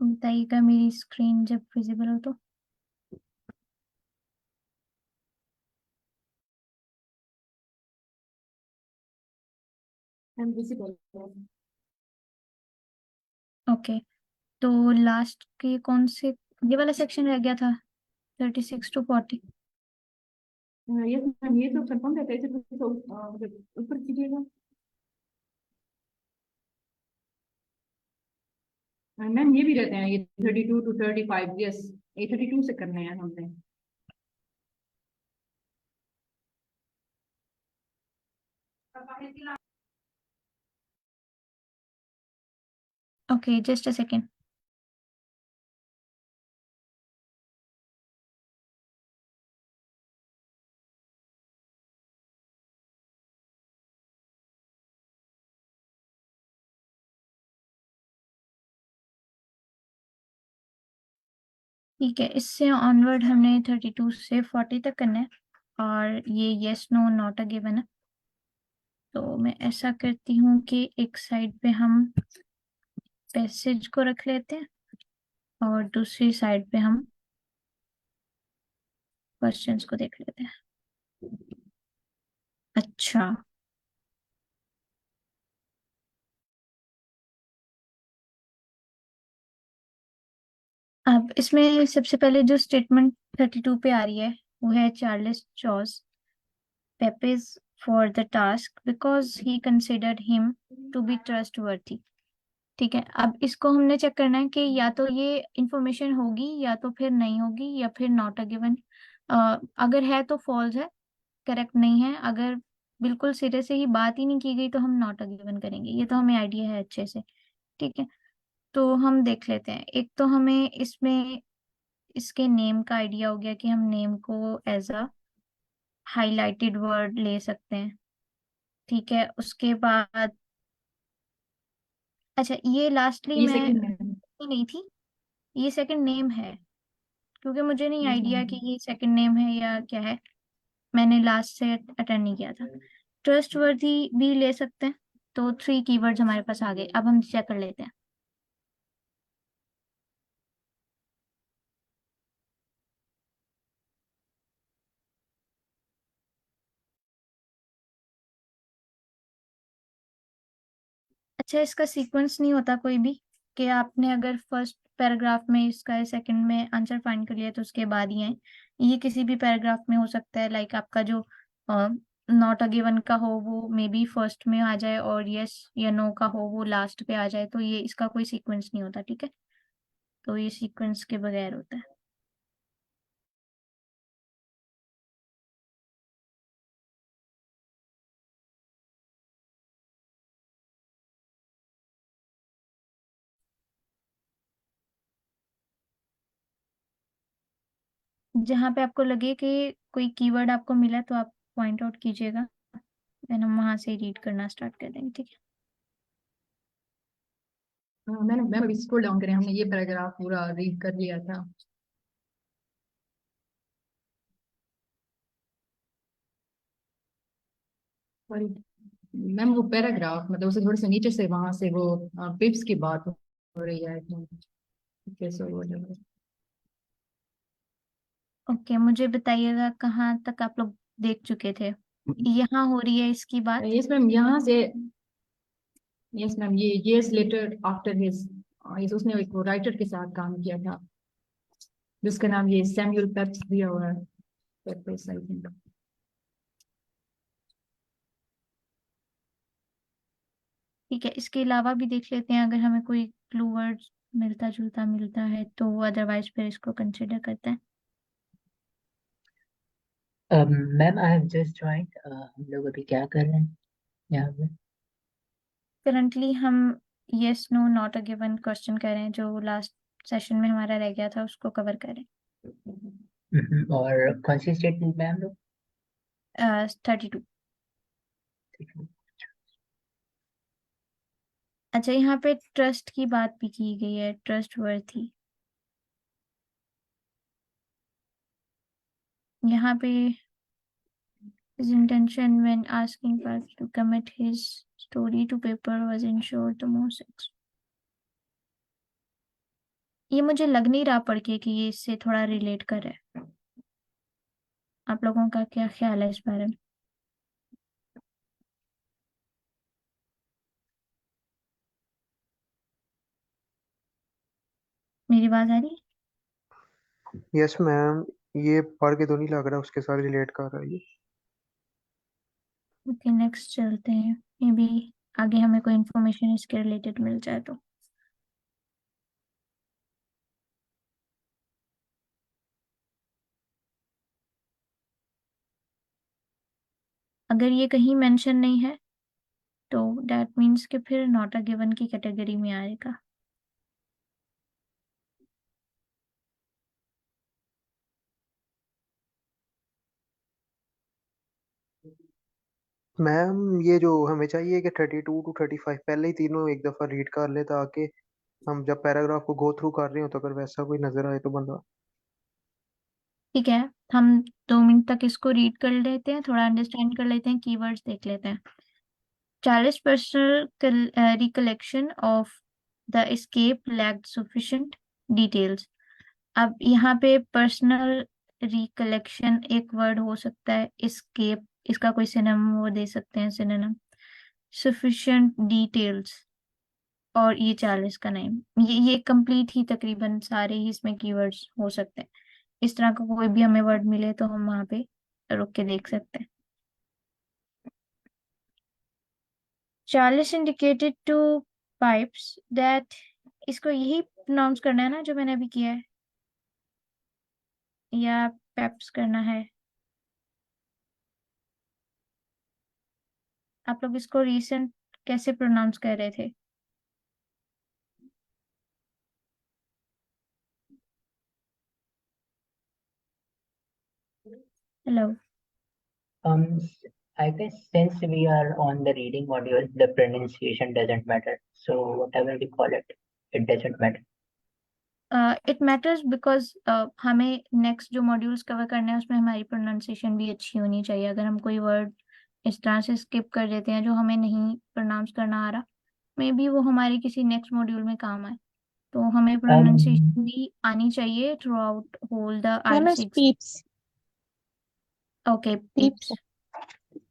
बताइएगा मेरी स्क्रीन जब विजिबल हो तो। ओके, तो लास्ट के कौन से, ये वाला सेक्शन रह गया था 36 to 40। यस मैम, ये तो कंफर्म रहता है इसे तो ऊपर कीजिएगा। मैम ये भी रहते हैं, ये 32 to 35, यस, ये 32 से करने हैं हमने। Okay, just a second. ठीक है, इससे ऑनवर्ड हमने 32 से 40 तक करना है, और ये yes no not a given है। तो मैं ऐसा करती हूँ कि एक साइड पे हम पैसेज को रख लेते हैं और दूसरी साइड पे हम क्वेश्चंस को देख लेते हैं। अच्छा, अब इसमें सबसे पहले जो स्टेटमेंट 32 पे आ रही है वो है Charles chose Pepys for the task because he considered him to be trustworthy. ठीक है, अब इसको हमने चेक करना है कि या तो ये इंफॉर्मेशन होगी या तो फिर नहीं होगी या फिर नॉट अ गिवन। अगर है तो फॉल्स है, करेक्ट नहीं है। अगर बिल्कुल सिरे से ही बात ही नहीं की गई तो हम नॉट अ गिवन करेंगे। ये तो हमें आइडिया है अच्छे से। ठीक है, तो हम देख लेते हैं। एक तो हमें इसमें इसके नेम का आइडिया हो गया कि हम नेम को एज अ हाईलाइटेड वर्ड ले सकते हैं। ठीक है, उसके बाद अच्छा, ये लास्टली ये मैं सेकंड में। नहीं थी, ये सेकंड नेम है, क्योंकि मुझे नहीं यस आइडिया कि मैम। ये सेकंड नेम है या क्या है। मैंने लास्ट से अटेंड नहीं किया था। ट्रस्ट वर्दी भी ले सकते हैं। तो 3 कीवर्ड्स हमारे पास आ गए, अब हम चेक कर लेते हैं। अच्छा, इसका सीक्वेंस नहीं होता कोई भी, कि आपने अगर फर्स्ट पैराग्राफ में इसका सेकंड में आंसर फाइंड कर लिया तो उसके बाद ही आए। ये किसी भी पैराग्राफ में हो सकता है। लाइक आपका जो नॉट अ गिवन का हो वो मे बी फर्स्ट में आ जाए, और यस या नो का हो वो लास्ट पे आ जाए। तो ये इसका कोई सीक्वेंस नहीं होता। ठीक है, तो ये सीक्वेंस के बगैर होता है। जहाँ पे आपको लगे कि कोई कीवर्ड आपको मिला तो आप पॉइंट आउट कीजिएगा, देन हम वहां से रीड करना स्टार्ट कर देंगे। ठीक है, मैंने मैम अभी स्क्रॉल डाउन करें, हमने ये पैराग्राफ पूरा रीड कर लिया था। सॉरी मैम, वो पैराग्राफ मतलब उसे थोड़े से नीचे से वहां से वो पिप्स की बात हो रही है, कैसे हो जाएगा। ओके, मुझे बताइएगा कहाँ तक आप लोग देख चुके थे। यहाँ हो रही है इसकी बात। यस मैम, यहाँ से। यस मैम, ये years later after his, उसने एक राइटर के साथ काम किया था जिसका नाम ये सैमुअल पेप्स दिया हुआ है। Pep's I think. ठीक है, इसके अलावा भी देख लेते हैं, अगर हमें कोई क्लू वर्ड मिलता जुलता मिलता है तो अदरवाइज फिर इसको कंसिडर करते हैं। Ma'am I have just joint. हम लोग अभी क्या कर रहे हैं यहाँ पे? करंटली हम yes no not a given question कर रहे हैं, जो लास्ट सेशन में हमारा रह गया था उसको कवर करें। और कौन सी स्टेटमेंट में हम लोग? 32। अच्छा, यहाँ पे ट्रस्ट की बात भी की गई है, ट्रस्ट वर्थी। यहाँ पे his intention when asking Park to commit his story to paper was ensure the most ये मुझे लग नहीं रहा पढ़ के कि ये इससे थोड़ा रिलेट कर रहा है। आप लोगों का क्या ख्याल है इस बारे में? मेरी बात आ रही है? यस मैम, ये पढ़ के तो नहीं लग रहा उसके साथ रिलेट कर रहा है ये। ओके, नेक्स्ट चलते हैं। मे बी आगे हमें कोई इन्फॉर्मेशन इसके रिलेटेड मिल जाए तो। अगर ये कहीं मेंशन नहीं है तो दैट मीन्स कि फिर नॉट अ गिवन की कैटेगरी में आएगा। मैम ये जो हमें चाहिए कि 32 to 35 पहले ही तीनों एक दफा रीड कर ले, ताकि हम जब पैराग्राफ को गो थ्रू कर रहे हो तो अगर वैसा कोई नजर आए तो बंदा। ठीक है, हम 2 मिनट तक इसको रीड कर लेते हैं, थोड़ा अंडरस्टैंड कर लेते हैं, कीवर्ड्स देख लेते हैं। Charles' personal recollection of the escape lacked sufficient details. अब यहाँ पे पर्सनल रिकलेक्शन एक वर्ड हो सकता है, escape इसका कोई सिनोनिम वो दे सकते हैं, सिनोनिम sufficient details, और ये चार्ल्स का नेम, ये कंप्लीट ही तकरीबन सारे ही इसमें कीवर्ड्स हो सकते हैं। इस तरह का कोई भी हमें वर्ड मिले तो हम वहां पे रुक के देख सकते हैं। Charles indicated to pipes that, इसको यही प्रोनाउंस करना है ना जो मैंने अभी किया है, या पेप्स करना है? आप लोग इसको रीसेंट कैसे प्रोनाउंस कर रहे थे? Hello? Um, I guess since we are on the reading module, the pronunciation doesn't matter. So whatever we call it, it doesn't matter. It matters because हमें नेक्स्ट जो मॉड्यूल्स कवर करने हैं उसमें हमारी प्रोनाउंसिएशन भी अच्छी होनी चाहिए। अगर हम कोई वर्ड इस तरह से स्किप कर देते हैं जो हमें नहीं प्रोनाउंस करना आ रहा, मे बी वो हमारे किसी नेक्स्ट मॉड्यूल में काम आए। तो हमें प्रोनाउंसिएशन भी आनी चाहिए throughout whole the ma'am इस IELTS। Peeps okay, peeps peeps,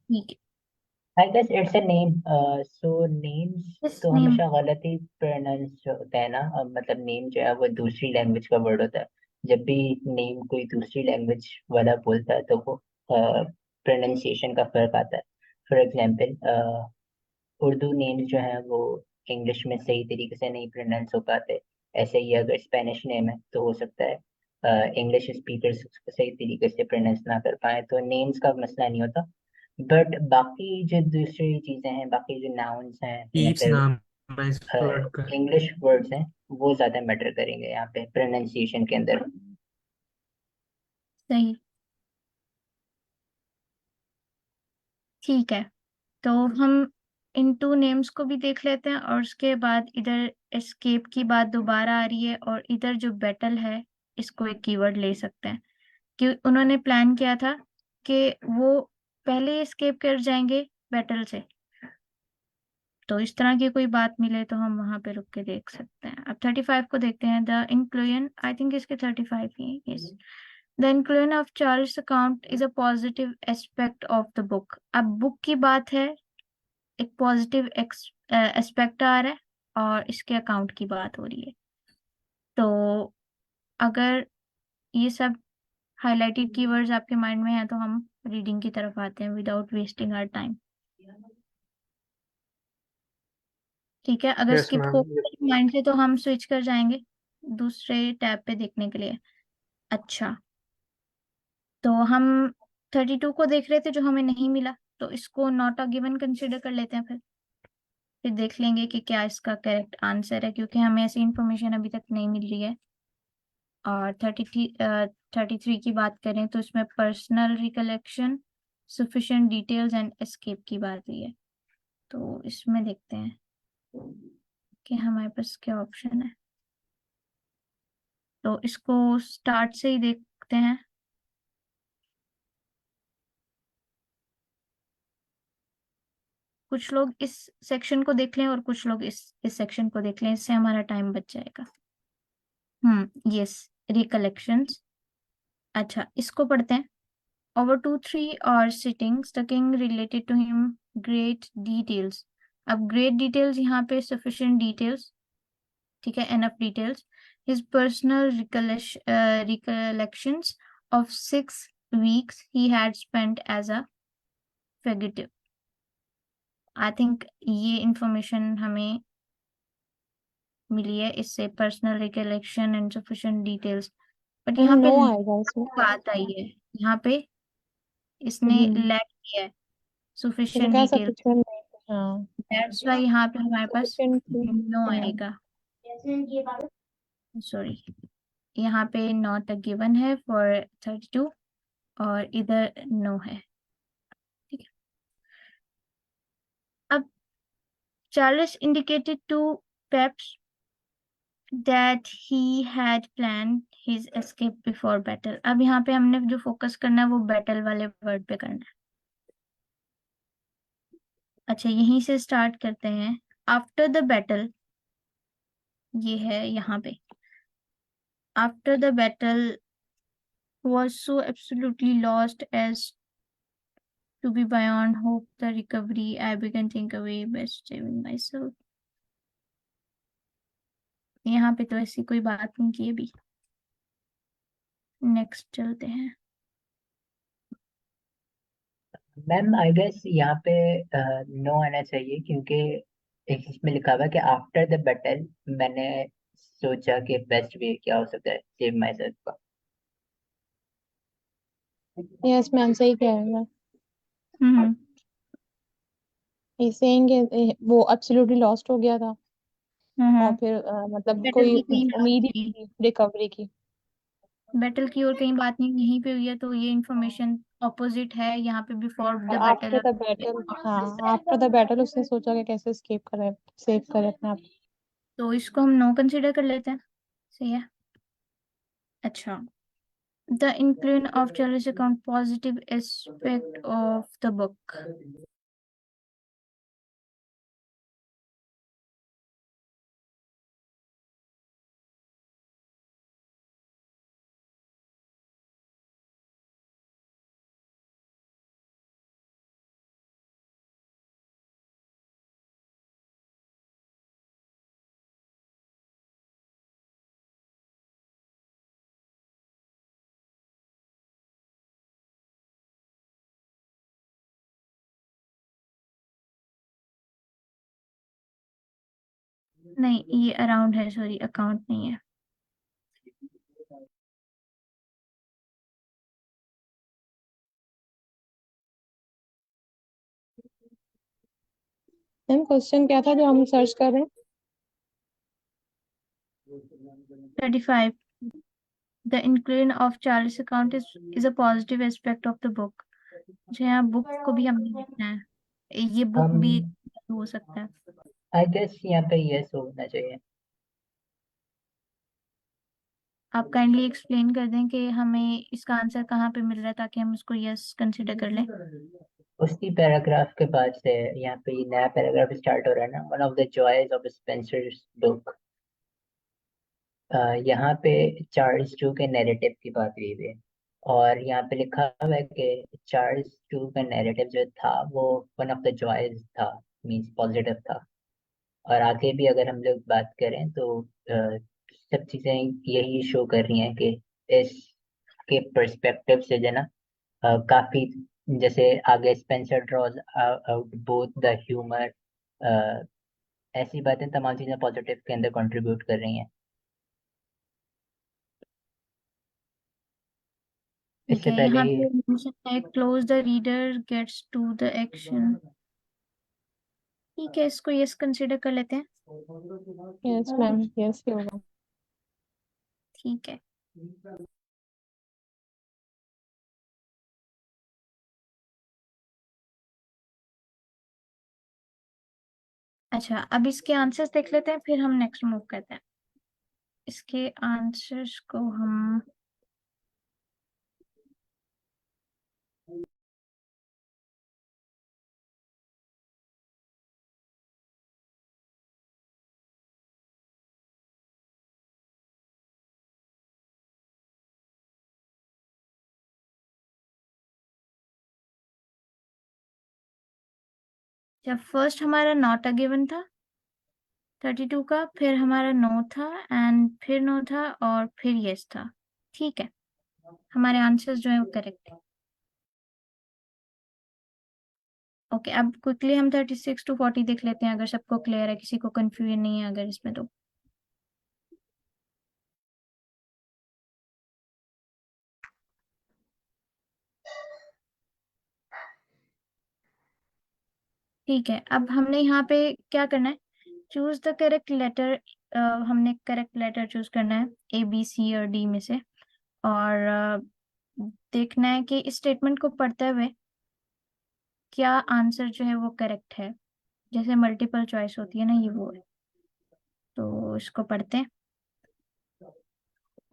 ठीक I guess it's a name. So names है। इस तो नेम, हमेशा गलत ही प्रोनाउंस होता है ना। मतलब नेम जो है वो दूसरी लैंग्वेज का वर्ड होता है। जब भी नेम कोई दूसरी लैंग्वेज वाला बोलता है तो वो प्रोनाउंसिएशन का फर्क आता है। फॉर एग्जाम्पल उर्दू नेम्स जो है वो इंग्लिश में सही तरीके से नहीं प्रोनाउंस हो पाते। ऐसे ही अगर स्पेनिश नेम है तो हो सकता है इंग्लिश स्पीकर्स उसको सही तरीके से प्रोनाउंस ना कर पाए, तो नेम्स का मसला नहीं होता। बट बाकी जो दूसरी चीजें हैं, बाकी जो नाउन्स हैं या पीप्स फिर नाम है इस वर्ड का। इंग्लिश वर्ड्स हैं, वो ज्यादा मैटर करेंगे यहाँ पे प्रोनाउंसिएशन के अंदर। सही, ठीक है। तो हम इन 2 नेम्स को भी देख लेते हैं, और उसके बाद इधर एस्केप की बात दोबारा आ रही है, और इधर जो बैटल है इसको एक कीवर्ड ले सकते हैं कि उन्होंने प्लान किया था कि वो पहले एस्केप कर जाएंगे बैटल से। तो इस तरह की कोई बात मिले तो हम वहां पे रुक के देख सकते हैं। अब 35 को देखते हैं। द इंक्लूजन, आई थिंक इसके 35 ही, yes. The inclusion of Charles account is a positive aspect of the book. अब बुक की बात है, एक पॉजिटिव एस्पेक्ट आ रहा है, और इसके अकाउंट की बात हो रही है। तो अगर ये सब हाइलाइटेड कीवर्ड्स आपके माइंड में है तो हम रीडिंग की तरफ आते हैं विदाउट वेस्टिंग आवर टाइम। ठीक है, अगर यस स्किप हो मैम। माइंड से तो हम स्विच कर जाएंगे दूसरे टैब पे देखने के लिए। अच्छा, तो हम 32 को देख रहे थे जो हमें नहीं मिला, तो इसको नॉट अ गिवन कंसिडर कर लेते हैं। फिर देख लेंगे कि क्या इसका करेक्ट आंसर है, क्योंकि हमें ऐसी इंफॉर्मेशन अभी तक नहीं मिल रही है। और 33 की बात करें तो इसमें personal recollection, sufficient details and escape की बात हुई है। तो इसमें देखते हैं कि हमारे पास क्या ऑप्शन है। तो इसको स्टार्ट से ही देखते हैं। कुछ लोग इस सेक्शन को देख लें और कुछ लोग इस सेक्शन को देख लें, इससे हमारा टाइम बच जाएगा। Yes, recollections. अच्छा, इसको पढ़ते हैं। Over 2-3 hours sittings, the king related to him great details. अब great details यहाँ पे sufficient details, ठीक है, enough details. His personal recollections of 6 weeks he had spent as a fugitive. I think ये information हमें मिली है इससे, personal recollection and sufficient details. But यहाँ पे नो आएगा इसमें। बात आई है, यहाँ पे इसने lack किया है तो sufficient क्या details. सफिशिएंट? हाँ, That's why यहाँ पे हमारे पास sufficient no आएगा, सॉरी। यहाँ पे not a given है for 32 और इधर no है, ठीक है। अब Charles indicated to Pepys that he had planned his escape before battle. अब यहाँ पे हमने जो फोकस करना है वो बैटल वाले वर्ड पे करना है। अच्छा, यहीं से स्टार्ट करते हैं। आफ्टर द बैटल, ये है यहाँ पे, after the battle was so absolutely lost as to be beyond hope the recovery. I began think away best saving myself. यहाँ पे तो ऐसी कोई बात नहीं की अभी। नेक्स्ट चलते हैं। मैम आई गेस यहाँ पे नो आना चाहिए, क्योंकि एक इसमें लिखा हुआ है कि आफ्टर द बैटल मैंने सोचा कि बेस्ट वे क्या हो सकता है सेव माई सेल्फ का। यस मैम, सही कह रहे हैं। हम्म सेइंग वो एब्सोल्युटली लॉस्ट हो गया था और हम्म फिर मतलब बैटल कोई की कहीं बात उम्मीद ही नहीं, नहीं थी रिकवरी की। बैटल की और कहीं बात नहीं, यहीं पे हुई है, तो ये इंफॉर्मेशन ऑपोजिट है यहाँ पे, before the after battle. The battle, हाँ, आफ्टर द बैटल उसने सोचा कि कैसे एस्केप करे, सेव करे अपने आप। तो इसको हम नो कंसिडर कर लेते हैं, सही है। अच्छा, the influence of Charles account positive aspect of the book. नहीं, ये अराउंड है, सॉरी, अकाउंट नहीं है। मैम क्वेश्चन क्या था जो हम सर्च कर रहे हैं? 35. The inclusion of Charles account is a positive aspect of the book. अच्छा, यहाँ बुक को भी हमने देखना है, ये बुक हम भी हो सकता है। आई गेस यहाँ पे यस होना चाहिए। आप काइंडली एक्सप्लेन कर दें कि हमें इसका आंसर कहाँ पे मिल रहा है, ताकि हम उसको यस कंसिडर कर लें। उसी पैराग्राफ के बाद से यहाँ पे ये नया पैराग्राफ स्टार्ट हो रहा है ना, one of the joys of Spencer's book. यहाँ पे चार्ल्स टू के नैरेटिव की बात हुई है, और यहाँ पे लिखा हुआ है कि चार्ल्स टू का नैरेटिव जो था वो वन ऑफ द जॉयज था, मींस पॉजिटिव था। और आगे भी अगर हम लोग बात करें तो सब चीजें यही शो कर रही हैं कि इसके पर्सपेक्टिव से जो है ना, काफी, जैसे आगे Spencer draws out both the humour, ऐसी बातें तमाम चीजें पॉजिटिव के अंदर कंट्रीब्यूट कर रही हैं। ठीक इससे है, पहले यहाँ ही पे mention है close the reader gets to the action. ठीक है, इसको यस कंसिडर कर लेते हैं। यस मैम, यस ही होगा। ठीक है। अच्छा, अब इसके आंसर्स देख लेते हैं, फिर हम नेक्स्ट मूव करते हैं। इसके आंसर्स को हम जब फर्स्ट हमारा नॉट अ गिवन था 32 का, फिर हमारा नो था एंड फिर नो था और फिर यस था। ठीक है, हमारे आंसर्स जो है वो करेक्ट है। ओके, अब क्विकली हम 36 to 40 देख लेते हैं, अगर सबको क्लियर है, किसी को कंफ्यूजन नहीं है अगर इसमें तो। ठीक है, अब हमने यहाँ पे क्या करना है, चूज द करेक्ट लेटर। हमने करेक्ट लेटर चूज करना है ए बी सी और डी में से, और देखना है कि इस स्टेटमेंट को पढ़ते हुए क्या आंसर जो है वो करेक्ट है। जैसे मल्टीपल चॉइस होती है ना, ये वो है। तो इसको पढ़ते हैं।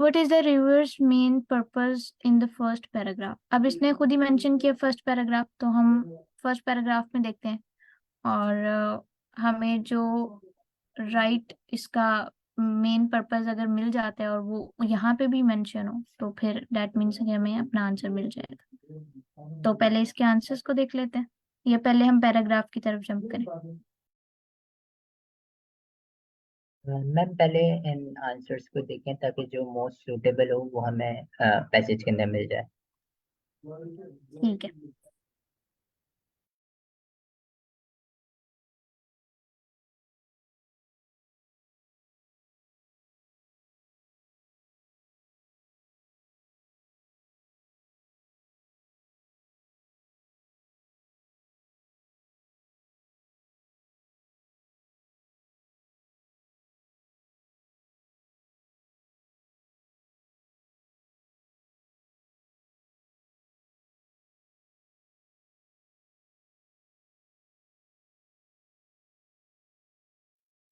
What is the reviewer's main purpose in the first paragraph? अब इसने खुद ही मेंशन किया फर्स्ट पैराग्राफ, तो हम फर्स्ट पैराग्राफ में देखते हैं, और हमें जो राइट इसका मेन पर्पस अगर मिल जाता है और वो यहाँ पे भी मेंशन हो, तो फिर दैट मीन्स कि हमें अपना आंसर मिल जाएगा। तो पहले इसके आंसर्स को देख लेते हैं, या पहले हम पैराग्राफ की तरफ जंप करें? मैम पहले इन आंसर्स को देखें ताकि जो मोस्ट सूटेबल हो वो हमें पैसेज के अंदर मिल जाए। ठीक है,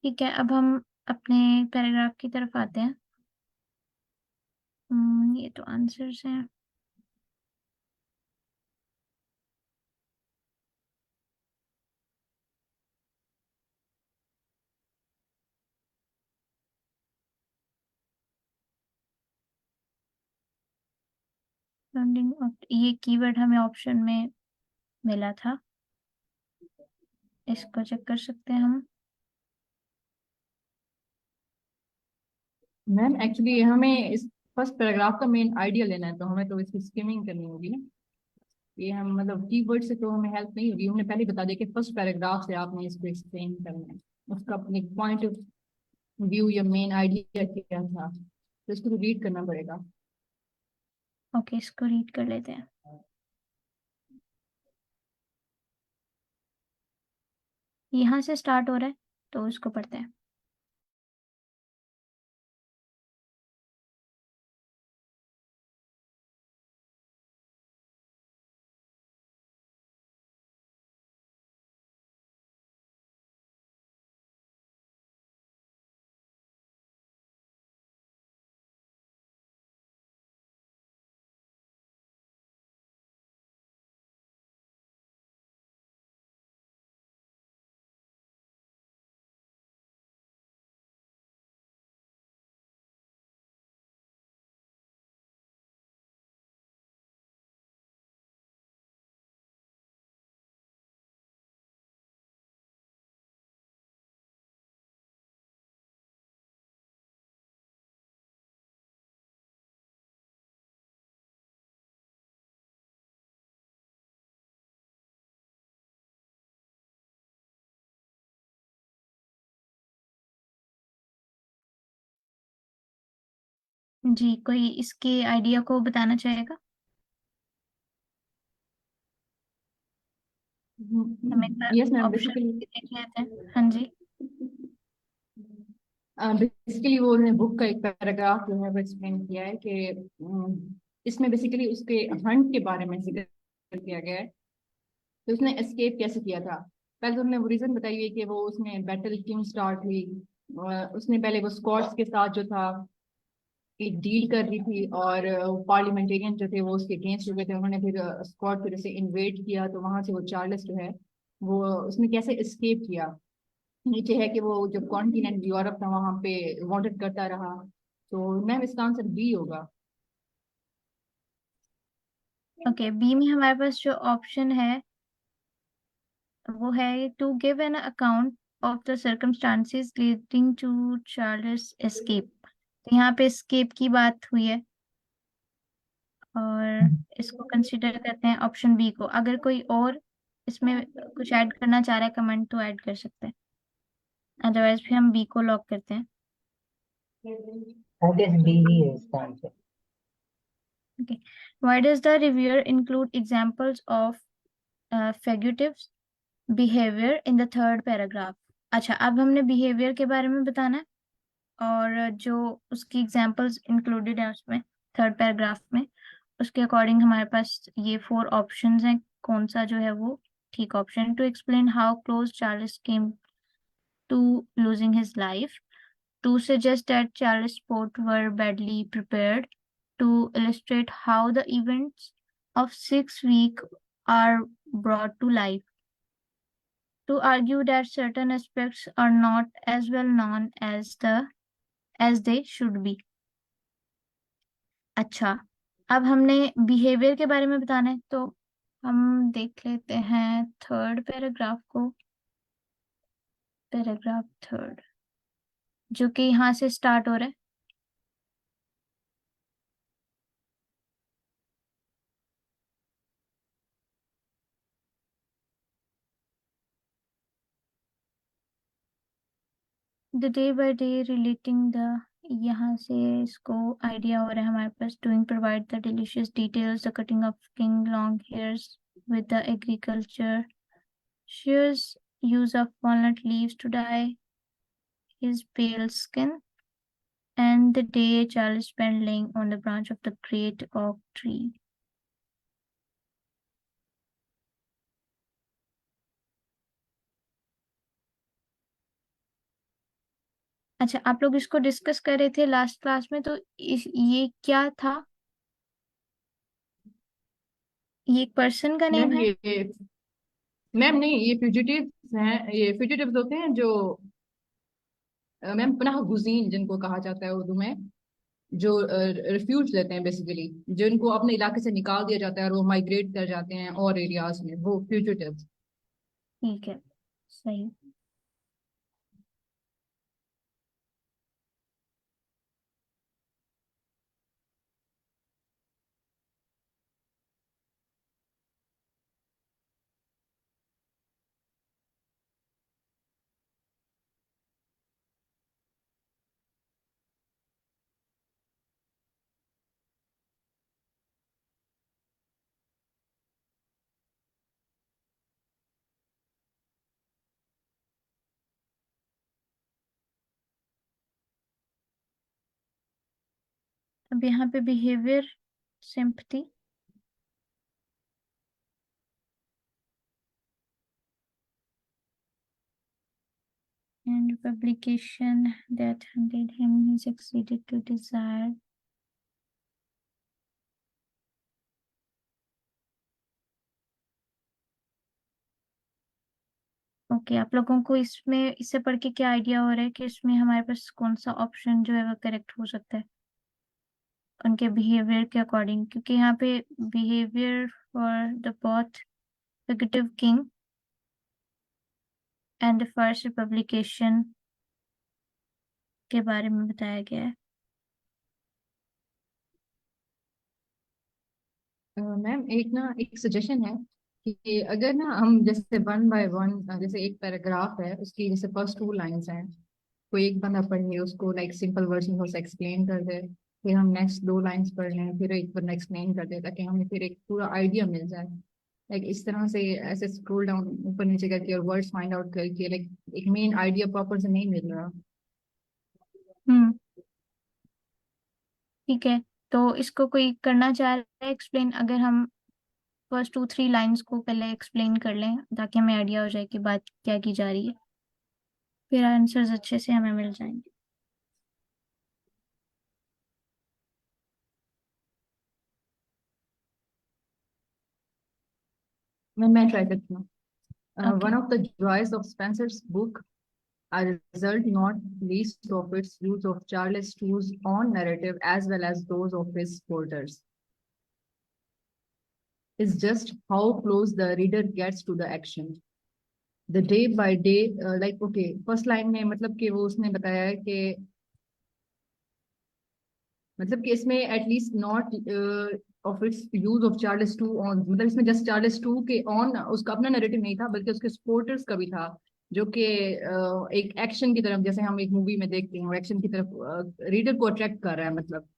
ठीक है, अब हम अपने पैराग्राफ की तरफ आते हैं। ये तो आंसर्स हैं। ये कीवर्ड हमें ऑप्शन में मिला था, इसको चेक कर सकते हैं हम। मैम एक्चुअली हमें इस फर्स्ट पैराग्राफ का मेन आइडिया लेना है, तो हमें तो इसकी स्किमिंग करनी होगी ना। ये हम मतलब कीवर्ड से तो हमें हेल्प नहीं होगी, हमने पहले ही बता दिया कि फर्स्ट पैराग्राफ से आपने इसको एक्सप्लेन करना है, उसका अपने पॉइंट ऑफ व्यू या मेन आइडिया क्या था, तो इसको तो रीड करना पड़ेगा। ओके, इसको रीड कर लेते हैं। यहाँ से स्टार्ट हो रहा है, तो इसको पढ़ते हैं। जी, कोई इसके आइडिया को बताना चाहेगा? हम एक बार यस मैम, ऑप्शन बेसिकली देख लेते हैं। हाँ जी। बेसिकली वो उन्होंने बुक का एक पैराग्राफ जो है वो एक्सप्लेन किया है कि इसमें बेसिकली उसके हंट के बारे में जिक्र किया गया है, तो उसने एस्केप कैसे किया था। पहले तो उन्होंने वो रीजन बताई हुई है कि वो उसने बैटल क्यों स्टार्ट हुई। उसने पहले वो स्कॉट्स के साथ जो था एक डील कर रही थी, और पार्लियामेंटेरियन जो थे वो उसके अगेंस्ट हो गए थे, उन्होंने फिर स्कॉट को जैसे इन्वेड किया, तो वहां से वो चार्ल्स जो है वो उसने कैसे एस्केप किया। नीचे है कि वो जो कॉन्टिनेंट यूरोप था वहां पे वांटेड करता रहा, तो मैम इसका आंसर बी होगा। ओके, बी में हमारे पास जो ऑप्शन है वो है to give an account of the circumstances leading to Charles escape. तो यहाँ पे एस्केप की बात हुई है और इसको कंसिडर करते हैं ऑप्शन बी को। अगर कोई और इसमें कुछ ऐड करना चाह रहा है कमेंट तो ऐड कर सकते हैं, अदरवाइज फिर हम बी को लॉक करते हैं। आई गेस बी ही है इसका answer. Okay. Why does the reviewer include examples of figurative behavior in the third paragraph? अच्छा, अब हमने behavior के बारे में बताना है और जो उसकी examples included है उसमें थर्ड पैराग्राफ में, उसके अकॉर्डिंग हमारे पास ये 4 ऑप्शंस हैं, कौन सा जो है वो ठीक option. To explain how close Charles came to losing his life, to suggest that Charles' Sport were badly prepared, to illustrate how the events of 6 weeks are brought to life, to argue that certain aspects are not as well known as they should be। अच्छा, अब हमने behaviour के बारे में बताना है तो हम देख लेते हैं थर्ड पैराग्राफ को, पैराग्राफ थर्ड जो कि यहाँ से स्टार्ट हो रहा है। The day by day relating the, यहाँ से इसको आइडिया हो रहा है हमारे पास। Doing provide the delicious details, the cutting of king long hairs with the agriculture, shares use of walnut leaves to dye his pale skin, and the day Charles spent laying on the branch of the great oak tree। अच्छा, आप लोग इसको discuss कर रहे थे last class में, तो ये क्या था? ये एक पर्सन का नेम मैम है? ये मैम नहीं, ये फ्यूजिटिव्स हैं, ये फ्यूजिटिव्स होते हैं जो मैम पनाह गुज़ीन जिनको कहा जाता है उर्दू में, जो रिफ्यूज लेते हैं बेसिकली, जिनको अपने इलाके से निकाल दिया जाता है और वो माइग्रेट कर जाते हैं और एरियाज में, वो फ्यूजिटिव्स। ठीक है, सही। अब यहाँ पे behaviour, sympathy, and publication that handed him he succeeded to desire। Okay, आप लोगों को इसमें इससे पढ़ के क्या आइडिया हो रहा है कि इसमें हमारे पास कौन सा ऑप्शन जो है वो करेक्ट हो सकता है उनके बिहेवियर के अकॉर्डिंग? क्योंकि यहाँ पे behaviour for the both figurative king and the first publication के बारे में बताया गया है। मैम एक सजेशन है कि अगर ना हम जैसे वन बाय वन, जैसे एक पैराग्राफ है उसकी जैसे फर्स्ट 2 लाइंस हैं, कोई एक बंदा पढ़े उसको लाइक सिंपल वर्जन में एक्सप्लेन कर दे, फिर हम नेक्स्ट 2 लाइंस पढ़ लें, फिर एक बंदा एक्सप्लेन कर दे, ताकि हमें फिर एक पूरा आइडिया मिल जाए। लाइक इस तरह से ऐसे स्क्रॉल डाउन ऊपर नीचे करके और वर्ड्स फाइंड आउट करके लाइक एक मेन आइडिया प्रॉपर से नहीं मिल रहा। हम्म, ठीक है। तो इसको कोई करना चाह रहा है एक्सप्लेन? अगर हम फर्स्ट 2-3 लाइंस को पहले एक्सप्लेन कर लें ताकि हमें आइडिया हो जाए कि बात क्या की जा रही है, फिर आंसर्स अच्छे से हमें मिल जाएंगे। मैं ट्राई करती हूँ। Okay. One of the joys of Spencer's book, a result not least of its use of Charles Stew's own narrative as well as those of his supporters, is just how close the reader gets to the action. The day by day, like okay, first line में मतलब कि वो उसने बताया है कि मतलब कि इसमें at least not of its use of Charles to on, मतलब इसमें जस्ट चार्ल्स टू के ऑन उसका अपना नैरेटिव नहीं था बल्कि उसके सपोर्टर्स का भी था, जो कि एक एक्शन की तरफ, जैसे हम एक मूवी में देखते हैं, एक्शन की तरफ रीडर को अट्रैक्ट कर रहा है, मतलब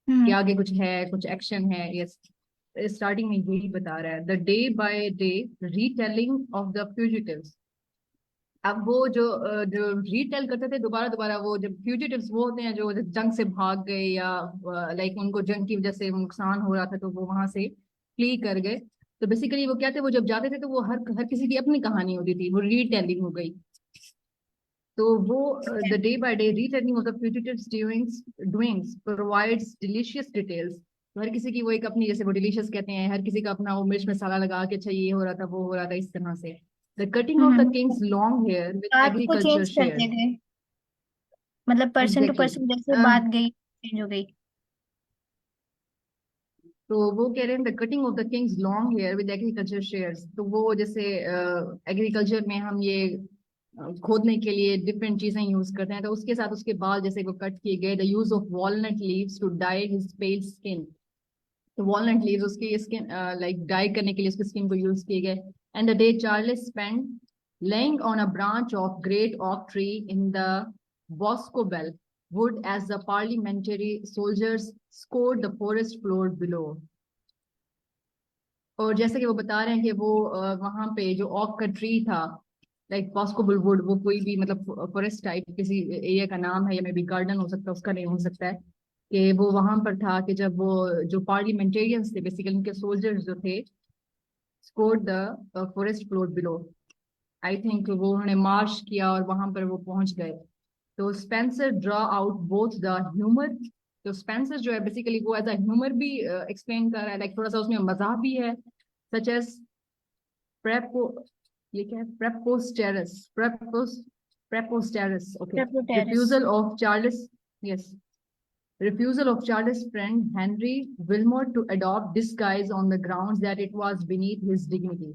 कि आगे कुछ है, कुछ एक्शन है। यस, स्टार्टिंग में यही बता रहा है, the day by day retelling of the fugitives. अब वो जो रीटेल करते थे दोबारा दोबारा, वो जब फ्यूजिटिव्स वो होते हैं जो जंग से भाग गए या लाइक उनको जंग की वजह से नुकसान हो रहा था तो वो वहां से फ्ली कर गए। तो बेसिकली वो क्या थे, वो जब जाते थे तो वो हर हर किसी की अपनी कहानी होती थी, वो रीटेलिंग हो गई। तो वो the day by day retelling of the fugitives doings provides delicious details. तो हर किसी की वो एक अपनी, जैसे वो डिलीशियस कहते हैं, हर किसी का अपना वो मिर्च मसाला लगा के, अच्छा ये हो रहा था वो हो रहा था, इस तरह से। The cutting of the Kings long here with बात को एग्रीकल्चर चेंज शेयर। करते गए, मतलब पर्सन टू एग्जैक्टली, पर्सन जैसे बात गई चेंज हो गई। तो वो कह रहे हैं the cutting of the Kings long here with agriculture shares. तो वो जैसे एग्रीकल्चर में हम ये खोदने के लिए डिफरेंट चीजें यूज करते हैं, तो उसके साथ उसके बाल जैसे वो कट किए गए। The use of walnut leaves to dye his pale skin. तो वॉलनट लीव्स उसकी स्किन लाइक डाई करने के लिए उसकी स्किन को यूज किए गए। And the day Charles spend laying on a branch of great oak tree in the Boscobel wood as the parliamentary soldiers scored the forest floor below। और जैसे कि वो बता रहे हैं कि वो वहां पे जो ओक का ट्री था, लाइक बॉस्कोबल वुड, वो कोई भी मतलब फॉरेस्ट टाइप किसी एरिया का नाम है, या मे बी गार्डन हो सकता है, उसका नहीं हो सकता है, कि वो वहां पर था कि जब वो जो पार्लियामेंटेरियंस थे, बेसिकली उनके सोल्जर्स जो थे, scored the forest floor below. I think वो उन्होंने मार्च किया और वहां पर वो पहुंच गए। तो Spencer draw out both the humour. तो स्पेंसर जो है बेसिकली वो एज अ ह्यूमर भी एक्सप्लेन कर रहा है, लाइक थोड़ा सा उसमें मजाक भी है, सच एज प्रेपो, ये क्या है, preposterous, preposterous, okay. Terrace. Refusal of Charles, yes, refusal of Charles' friend Henry Wilmot to adopt disguise on the grounds that it was beneath his dignity।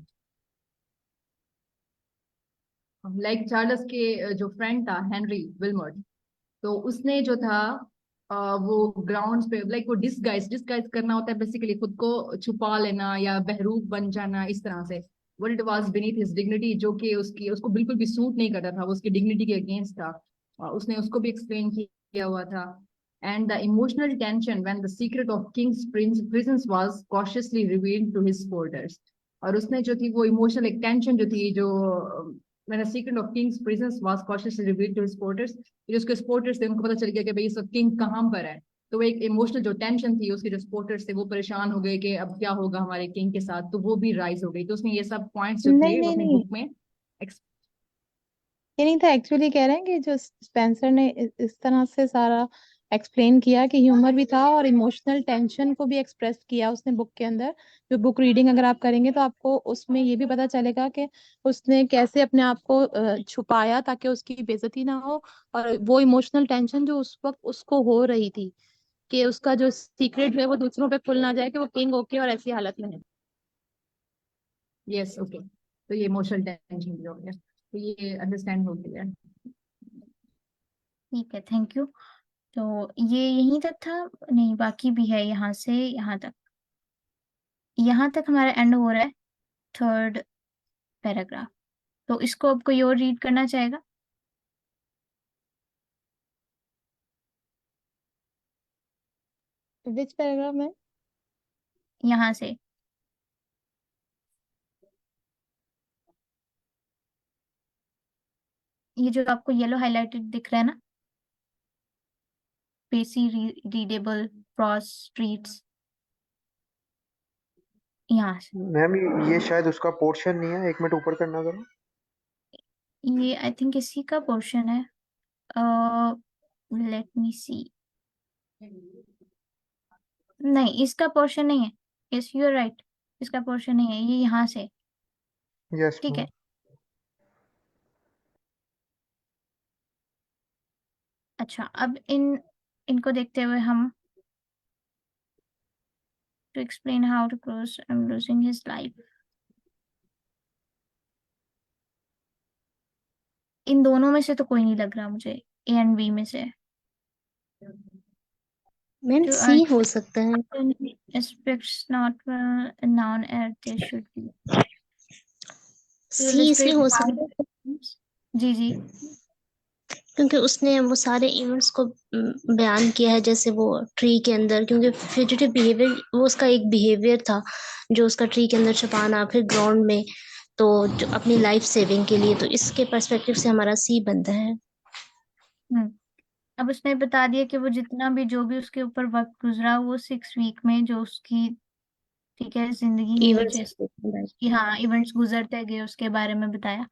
Like Charles के जो फ्रेंड था Henry विल्मोट, तो उसने जो था वो ग्राउंड्स पे like वो डिस्गाइज डिस्गाइज करना होता है बेसिकली, खुद को छुपा लेना या बहरूप बन जाना, इस तरह से। What it was beneath his dignity, जो कि उसकी उसको बिल्कुल भी सूट नहीं करता था, वो उसकी डिग्निटी के अगेंस्ट था। उसने उसको भी एक्सप्लेन किया हुआ था। And the emotional tension when the secret of king's prison was cautiously revealed to his supporters. और उसने जो थी वो इमोशनल एक टेंशन जो थी, जो when the secret of king's prisons was cautiously revealed to his supporters, जो उसके सपोर्टर्स थे उनको पता चल गया कि भाई इस वक्त किंग कहाँ पर है। तो वो एक इमोशनल जो टेंशन थी, उसके जो सपोर्टर्स थे वो परेशान हो गए कि अब क्या होगा हमारे किंग के साथ, तो वो भी राइज हो गई। तो उसने ये सब पॉइंट्स जो नहीं थे वो नहीं अपनी नहीं, बुक में ये नहीं था एक्चुअली। कह रहे हैं कि जो स्पेंसर ने इस तरह से सारा एक्सप्लेन किया कि ह्यूमर भी था और इमोशनल टेंशन को भी एक्सप्रेस किया उसने बुक के अंदर। जो बुक रीडिंग अगर आप करेंगे तो आपको उसमें ये भी पता चलेगा कि उसने कैसे अपने आप को छुपाया ताकि उसकी बेइज्जती ना हो, और वो इमोशनल टेंशन जो उस वक्त उसको हो रही थी कि उसका जो सीक्रेट जो है वो दूसरों पे खुल ना जाए कि वो किंग होके और ऐसी हालत में है। Yes, okay. तो ये इमोशनल टेंशन भी हो गया, तो ये अंडरस्टैंड हो गया। ठीक है, थैंक यू। तो ये यहीं तक था? नहीं, बाकी भी है यहाँ से यहाँ तक। यहाँ तक हमारा एंड हो रहा है, थर्ड पैराग्राफ। तो इसको अब कोई और रीड करना चाहेगा? विच पैराग्राफ में? यहाँ से, ये जो आपको येलो हाईलाइटेड दिख रहा है ना, पेसी रीडेबल क्रॉस स्ट्रीट्स, यहाँ से। मैम ये शायद उसका पोर्शन नहीं है, 1 मिनट ऊपर करना करो। ये आई थिंक इसी का पोर्शन है। लेट मी सी। नहीं, इसका पोर्शन नहीं है। यस, यू आर राइट, इसका पोर्शन नहीं है, ये यहाँ से। यस ठीक मैम। है। अच्छा, अब इनको देखते हुए हम, to explain how to close I'm losing his life। इन दोनों में से तो कोई नहीं लग रहा मुझे, ए एंड बी में से। मैम To सी हो सकता है। aspects not well known as they should be. To सी इसलिए illustrate हो how सकता है जी जी क्योंकि उसने वो सारे इवेंट्स को बयान किया है, जैसे वो ट्री के अंदर, क्योंकि फ्यूजिटिव बिहेवियर वो उसका एक बिहेवियर था जो उसका ट्री के अंदर छुपाना, फिर ग्राउंड में, तो जो अपनी लाइफ सेविंग के लिए, तो इसके पर्सपेक्टिव से हमारा सी बनता है। हम्म अब उसने बता दिया कि वो जितना भी जो भी उसके ऊपर वक्त गुजरा वो 6 वीक में जो उसकी ठीक है जिंदगी में इवेंट्स जैसे कि हाँ इवेंट्स गुजरते गए उसके बारे में बताया।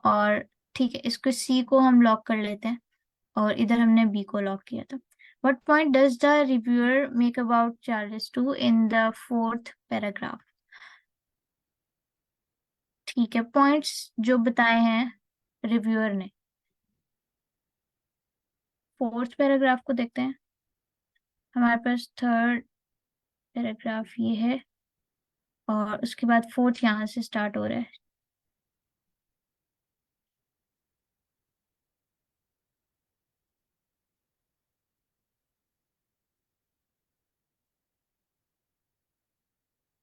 और ठीक है इसको सी को हम लॉक कर लेते हैं और इधर हमने बी को लॉक किया था। What point does the reviewer make about Charles II in the 4th paragraph? ठीक है पॉइंट्स जो बताए हैं रिव्यूअर ने 4th पैराग्राफ को देखते हैं। हमारे पास 3rd पैराग्राफ ये है और उसके बाद 4th यहाँ से स्टार्ट हो रहा है।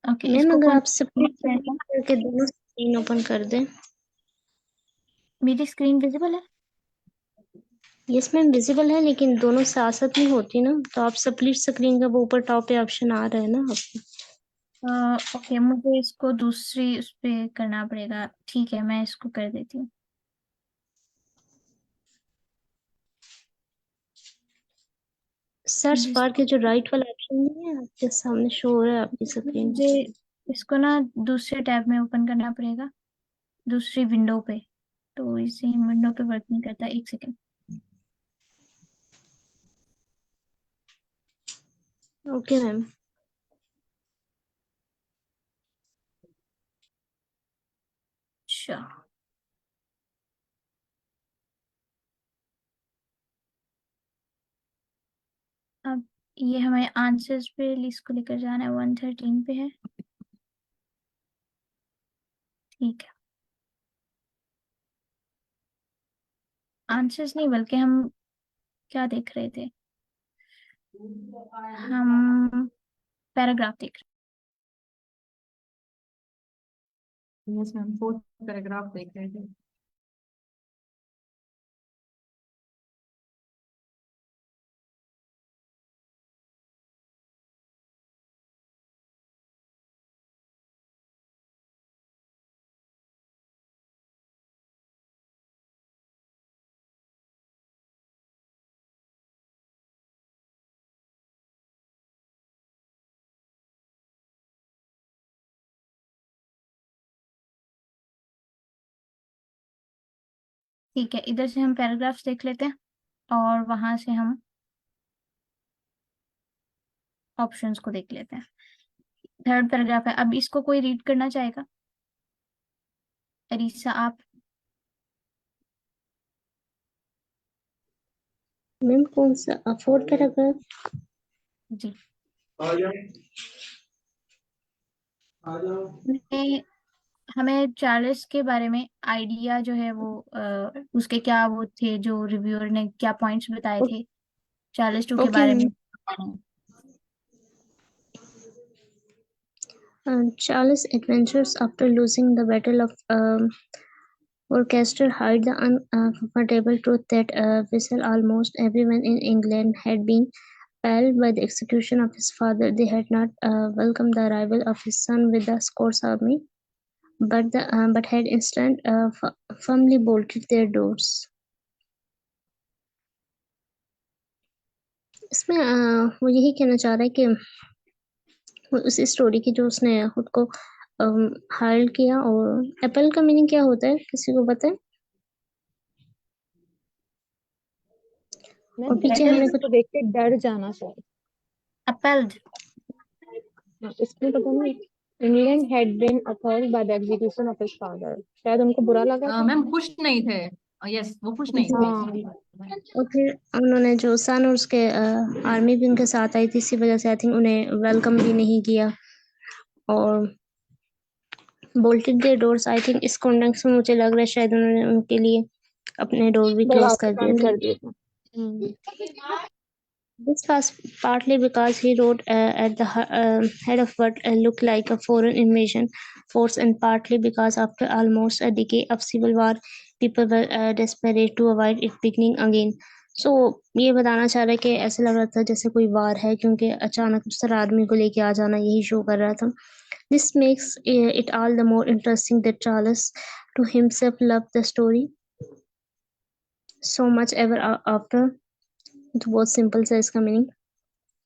ओके मैम इसको अगर कौन आप स्प्लिट करके दोनों स्क्रीन ओपन कर दें। मेरी स्क्रीन विजिबल है? यस मैम विजिबल है, लेकिन दोनों साथ साथ नहीं होती ना, तो आप स्प्लिट स्क्रीन का वो ऊपर टॉप पे ऑप्शन आ रहा है ना आपको। ओके मुझे इसको दूसरी उस पे करना पड़ेगा। ठीक है मैं इसको कर देती हूँ। सर्च बार के जो राइट वाला ऑप्शन नहीं है आपके सामने शो हो रहा है आपकी स्क्रीन। मुझे इसको ना दूसरे टैब में ओपन करना पड़ेगा दूसरी विंडो पे, तो इसे विंडो पे वर्क नहीं करता। एक सेकेंड। Okay ma'am. अच्छा अब ये हमें आंसर्स पे लिस्ट को लेकर जाना है 113 पे है। ठीक है आंसर्स नहीं बल्कि हम क्या देख रहे थे, हम पैराग्राफ देख रहे यस मैम 4th पैराग्राफ देख रहे थे। ठीक है इधर से हम पैराग्राफ्स देख लेते हैं और वहां से हम ऑप्शंस को देख लेते हैं। 3rd पैराग्राफ है, अब इसको कोई रीड करना चाहेगा? अरीसा आप? मैम कौन सा 4th पैराग्राफ? जी हमें हमें चार्ल्स के बारे में आइडिया जो है वो उसके क्या वो थे जो रिव्यूअर ने क्या पॉइंट्स बताए थे चार्ल्स टू के ओके बारे मैम। में। Charles' adventures after losing the Battle of Worcester hide the uncomfortable truth that while almost everyone in England had been appalled by the execution of his father, they had not welcomed the arrival of his son with the Scots army, but had instead firmly bolted their doors. इसमें वो यही कहना चाह रहा है कि उस story की जो उसने खुद को हायर किया। और एप्पल का मीनिंग क्या होता है, किसी को पता है? और पीछे हमने कुछ को देख के डर जाना शायद। अपल्ड इसमें पता नहीं, England had been offered by the execution of his father, शायद उनको बुरा लगा था। मैम खुश नहीं थे। यस वो खुश नहीं थे। हाँ और फिर उन्होंने जो सन और उसके आर्मी भी उनके साथ आई थी, इसी वजह से आई थिंक उन्हें वेलकम भी नहीं किया और bolted their doors. I think इस कॉन्टेक्स्ट में मुझे लग रहा है शायद उन्होंने उनके लिए अपने डोर भी क्लोज दरवाजा कर दिए बंद थे। कर दिए थे। This was partly because he rode at the head of what looked like a foreign invasion force, and partly because after almost a decade of civil war, people were desperate to avoid it beginning again. So ये बताना चाह रहा है कि ऐसे लग रहा था जैसे कोई वार है, क्योंकि अचानक सर आर्मी को लेके आ जाना यही शो कर रहा था. This makes it all the more interesting that Charles to himself loved the story so much ever after. It was simple, so इसका meaning,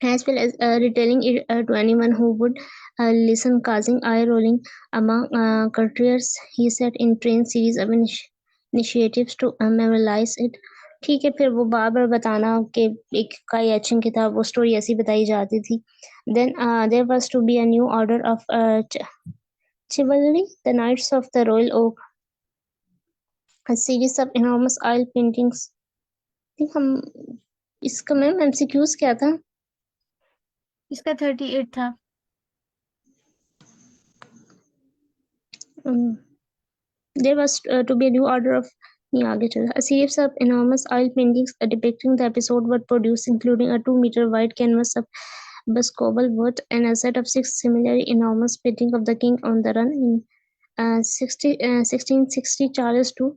as well as retelling it to anyone who would listen, causing eye rolling among courtiers. He set in train series of initiatives to memorialize it. ठीक है, फिर वो बार बार बताना कि एक काई etching की था, वो स्टोरी ऐसी बताई जाती थी. Then there was to be a new order of chivalry, the Knights of the Royal Oak, a series of enormous oil paintings. ठीक, हम इसका मैम एमसीक्यूज क्या था? इसका 38 था. There was to be a new order of a series of enormous oil paintings depicting the episode were produced, including a 2-meter wide canvas of Baskerville wood and a set of 6 similarly enormous paintings of the king on the run. In 1660, Charles II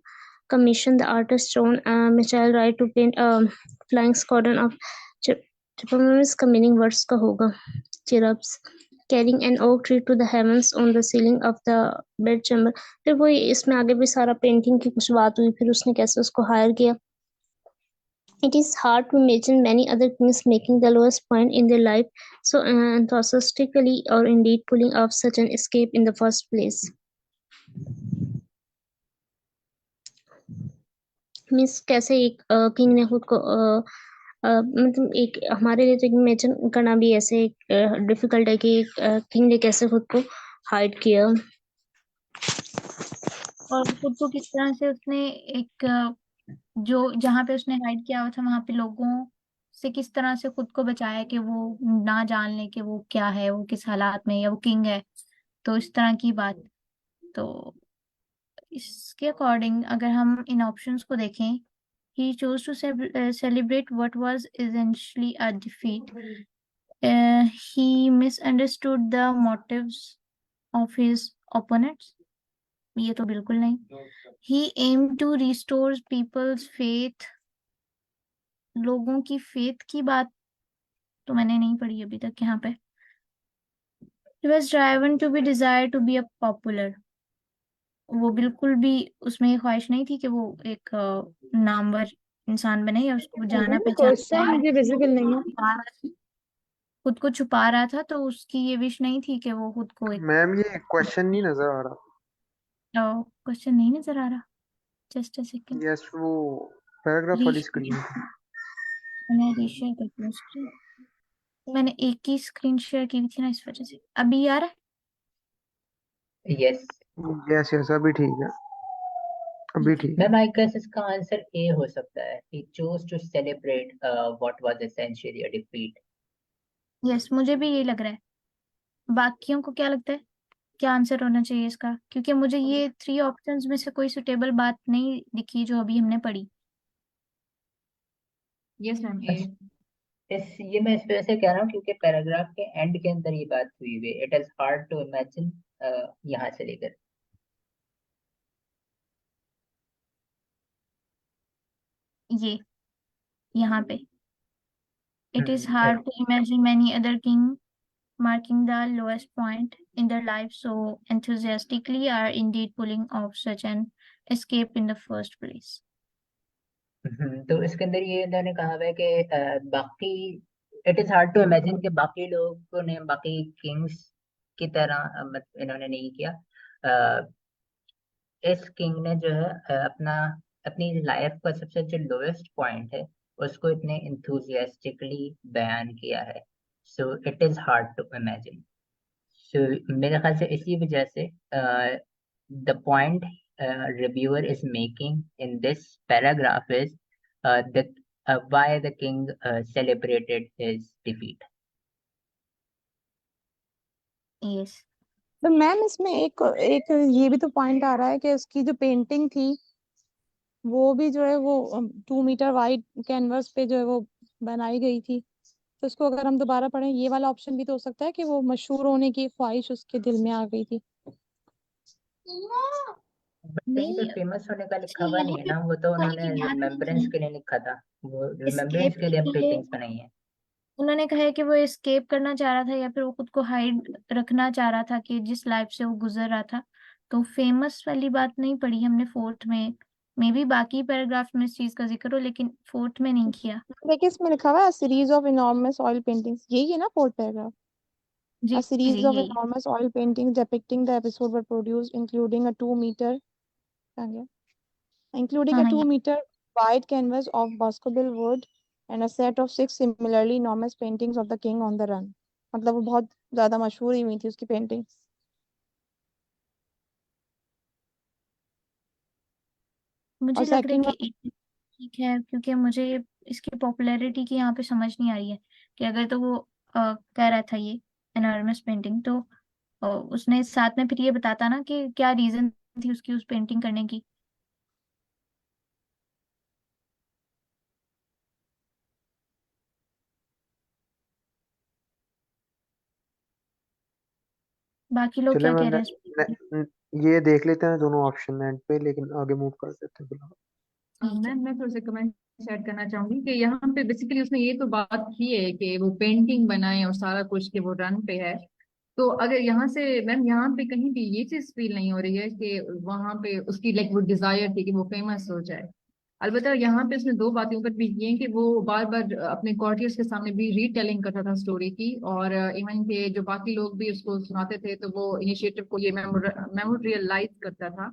commissioned the artist John Michael Wright to paint a flying squadron of chipmunks, का meaning words का होगा cherubs, carrying an oak tree to the heavens on the ceiling of the bedchamber. फिर वो इसमें आगे भी सारा painting की कुछ बात हुई, फिर उसने कैसे उसको हायर किया. It is hard to imagine many other kings making the lowest point in their life so enthusiastically, or indeed pulling off such an escape in the first place. Means कैसे एक किंग ने खुद को मतलब एक हमारे लिए तो इमेजिन करना भी ऐसे डिफिकल्ट है कि एक किंग ने कैसे खुद को हाइड किया. और खुद को किस तरह से उसने एक जो जहाँ पे उसने हाइड किया हुआ था वहां पे लोगों से किस तरह से खुद को बचाया कि वो ना जान ले कि वो क्या है, वो किस हालात में, या वो किंग है. तो इस तरह की बात. तो इसके अकॉर्डिंग अगर हम इन ऑप्शंस को देखें, he chose to celebrate what was essentially a defeat. He misunderstood the motives of his opponents. ये तो बिल्कुल नहीं. He aimed to restore people's faith. लोगों की फेथ की बात तो मैंने नहीं पढ़ी अभी तक यहाँ पे. He was driven to be desire to be a popular. वो बिल्कुल भी उसमें ये ख्वाहिश नहीं थी कि वो एक नामवर इंसान बने या उसको जाना क्वेश्चन पहचाना. मुझे विजिबल नहीं है. खुद को छुपा रहा था, तो उसकी ये विश नहीं थी कि वो खुद को एक. मैम ये क्वेश्चन नहीं नजर आ रहा. क्वेश्चन नहीं नजर आ रहा. Just a second. यस, वो पैराग्राफ वाली स्क्रीन. मैं रीशेयर करती हूँ स्क्रीन. मैंने एक ही स्क्रीन शेयर की थी ना, इस वजह से. अभी आ रहा है? यस यस यस, अभी ठीक है, अभी ठीक है. मैम, आई गेस इसका आंसर ए हो सकता है. He chose to celebrate what was essentially a defeat. Yes, मुझे भी ये लग रहा है. बाकियों को क्या लगता है क्या आंसर होना चाहिए इसका? क्योंकि मुझे ये 3 ऑप्शंस में से कोई सुटेबल बात नहीं दिखी जो अभी हमने पढ़ी. Yes, ma'am. A. ये मैं इस वजह से कह रहा हूँ क्योंकि पैराग्राफ के एंड के अंदर ये बात हुई हुई है. It is hard to imagine, यहाँ से लेकर. ये यहाँ पे it is hard to imagine many other king marking the lowest point in their life so enthusiastically, are indeed pulling off such an escape in the first place. तो इसके अंदर ये इन्होंने कहा हुआ है कि बाकी it is hard to imagine कि बाकी लोगों ने बाकी किंग्स की तरह इन्होंने नहीं किया. इस किंग ने जो है अपनी लाइफ का सबसे जो लोएस्ट पॉइंट है उसको इतने इंथुजियास्टिकली बयान किया है. So it is hard to imagine. So मेरे ख्याल से इसी वजह से the point reviewer is making in this paragraph is why the king celebrated his defeat. Yes. तो मैम इसमें एक एक ये भी तो पॉइंट आ रहा है कि उसकी जो पेंटिंग थी वो भी जो है वो 2 मीटर वाइड कैनवस पे जो है वो बनाई गई थी। तो उसको अगर हम दोबारा पढ़ें, ये वाला ऑप्शन भी तो हो सकता है कि वो मशहूर होने की ख्वाहिश उसके दिल में आ गई थी। बट कहीं पे नहीं, फेमस होने का लिखा अच्छा हुआ नहीं यहाँ है पे ना, वो तो कहीं उन्होंने ध्यान नहीं रिमेम्बरेंस दिया। के लिए लिखा था, वो रिमेम्बरेंस एस्केप के लिए के अब लिए पेंटिंग्स बनाई है। उन्होंने कहा है कि वो एस्केप करना चाह रहा था या फिर वो खुद को हाइड रखना चाह रहा था कि जिस लाइफ से वो गुजर रहा था। तो फेमस वाली बात नहीं पढ़ी हमने फोर्थ में। मे बी बाकी पैराग्राफ में इस चीज का जिक्र हो, लेकिन फोर्थ में नहीं किया। देखिए इसमें लिखा हुआ है series of enormous oil paintings, यही है ना 4th पैराग्राफ। जी A जी series of यही। enormous oil paintings depicting the episode were produced, including हाँ a हाँ, 2 meter wide canvas of Baskerville wood and a set of 6 similarly enormous paintings of the king on the run. मतलब वो बहुत ज्यादा मशहूर हुई थी उसकी पेंटिंग। मुझे और लग रहा है सेकंड कि ठीक है, क्योंकि मुझे इसकी पॉपुलैरिटी की यहाँ पे समझ नहीं आ रही है कि अगर तो वो कह रहा था ये एनॉर्मस पेंटिंग, तो उसने साथ में फिर ये बताता ना कि क्या रीजन थी उसकी उस पेंटिंग करने की। बाकी लोग चले क्या मैं कह रहे हैं इस पे? ये देख लेते हैं दोनों ऑप्शन एंड पे, लेकिन आगे मूव कर देते हैं फिलहाल। ठीक है। मैं थोड़े से कमेंट ऐड करना चाहूंगी कि यहाँ पे बेसिकली उसने ये तो बात की है कि वो पेंटिंग बनाए और सारा कुछ कि वो रन पे है। तो अगर यहाँ से मैम यहाँ पे कहीं भी ये चीज फील नहीं हो रही है कि वहां पे उसकी लाइक वो डिजायर थी कि वो फेमस हो जाए। अलबत्ता यहाँ पे उसने दो बातें ऊपर भी की हैं कि वो बार बार अपने कॉर्टियर्स के सामने भी रीटेलिंग करता था स्टोरी की, और इवन के जो बाकी लोग भी उसको सुनाते थे तो वो इनिशिएटिव को ये मेमोरियलाइज करता था।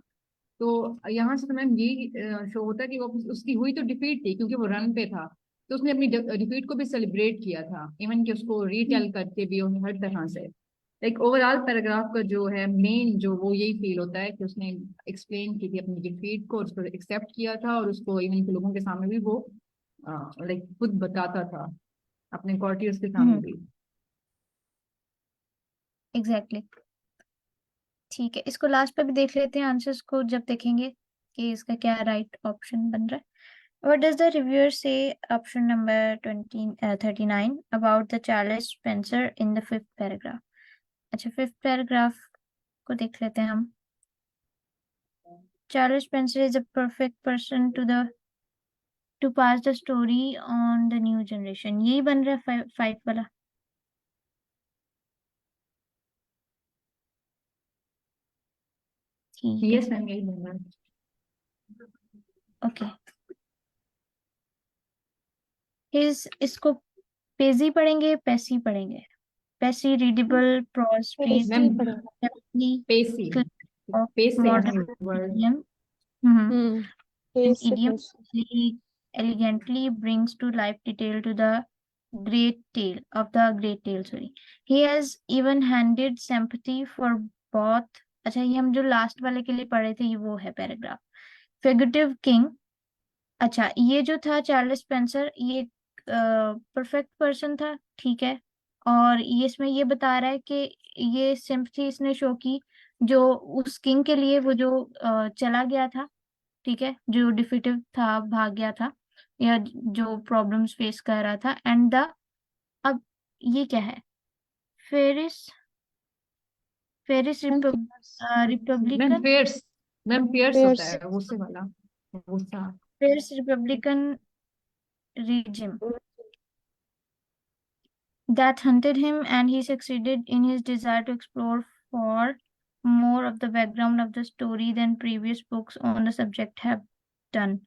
तो यहाँ से तो मैम ये शो होता है कि वो उसकी हुई तो डिफीट थी क्योंकि वो रन पे था, तो उसने अपनी डिफीट को भी सेलिब्रेट किया था, इवन कि उसको रीटेल करके भी और हर तरह से। लाइक ओवरऑल पैराग्राफ का जो है मेन जो वो यही फील होता है कि उसने एक्सप्लेन की थी अपनी डिफीट को और उसको एक्सेप्ट किया था, और उसको इवन के लोगों के सामने भी वो लाइक खुद बताता था, अपने कॉर्टियर्स के सामने हम्म, भी। एग्जैक्टली। ठीक है, इसको लास्ट पे भी देख लेते हैं आंसर्स को जब देखेंगे कि इसका क्या राइट ऑप्शन बन रहा है। What does the reviewer say? Option number 39 about the Charles Spencer in the fifth paragraph. अच्छा, फिफ्थ पैराग्राफ को देख लेते हैं हम। Charles Spencer is a perfect person to pass the story on the new generation. यही बन रहा है फाइव वाला। ठीक है, यस मैम यही बन रहा है। ओके। इसको पेजी पढ़ेंगे, पैसी पढ़ेंगे? Pacy readable, prose free, pacy ma'am पढ़ेगा। पेसी of पेस से है modern ma'am word. idiom. Mhm. An pace से idiom pace. he elegantly brings to life detail to the great tale of the great tale. Sorry, he has even handed sympathy for both. अच्छा, ये हम जो last वाले के लिए पढ़े थे ये वो है पैराग्राफ। Figurative king. अच्छा, ये जो था चार्ल्स स्पेंसर, ये परफेक्ट पर्सन था, ठीक है। और ये इसमें ये बता रहा है कि ये सिंपथी इसने शो की जो उस किंग के लिए, वो जो चला गया था, ठीक है, जो डिफिटिव था, भाग गया था, या जो प्रॉब्लम्स फेस कर रहा था। एंड द, अब ये क्या है? Fierce, fierce ma'am republican, fierce, ma'am fierce होता पेस। है गुस्से वाला, गुस्सा। Fierce republican regime that hunted him, and he succeeded in his desire to explore for more of the background of the story than previous books on the subject have done.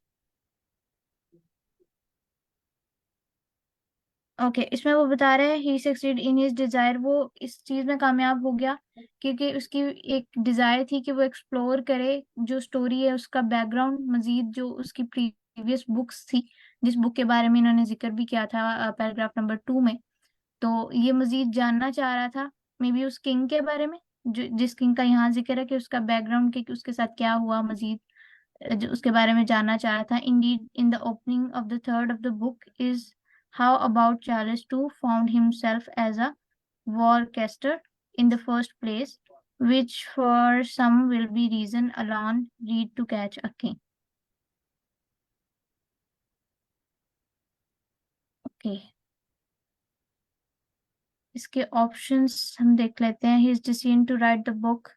Okay, इसमें वो बता रहे हैं ही succeed in his Dzire, वो इस चीज में कामयाब हो गया क्योंकि उसकी एक डिजायर थी कि वो एक्सप्लोर करे जो स्टोरी है उसका बैकग्राउंड मजीद, जो उसकी प्रीवियस बुक्स थी, जिस बुक के बारे में इन्होंने जिक्र भी किया था पैराग्राफ नंबर 2 में। तो ये मजीद जानना चाह रहा था मे बी उस किंग के बारे में, जो जिस किंग का यहाँ जिक्र है कि उसका बैकग्राउंड के कि उसके साथ क्या हुआ मजीद, जो उसके बारे में जानना चाह रहा था। Indeed in the opening of the third of the book is how about Charles to found himself as a warcaster in the first place, which for some will be reason alone read to catch a king. Okay, इसके options हम देख लेते हैं. His decision to write the book,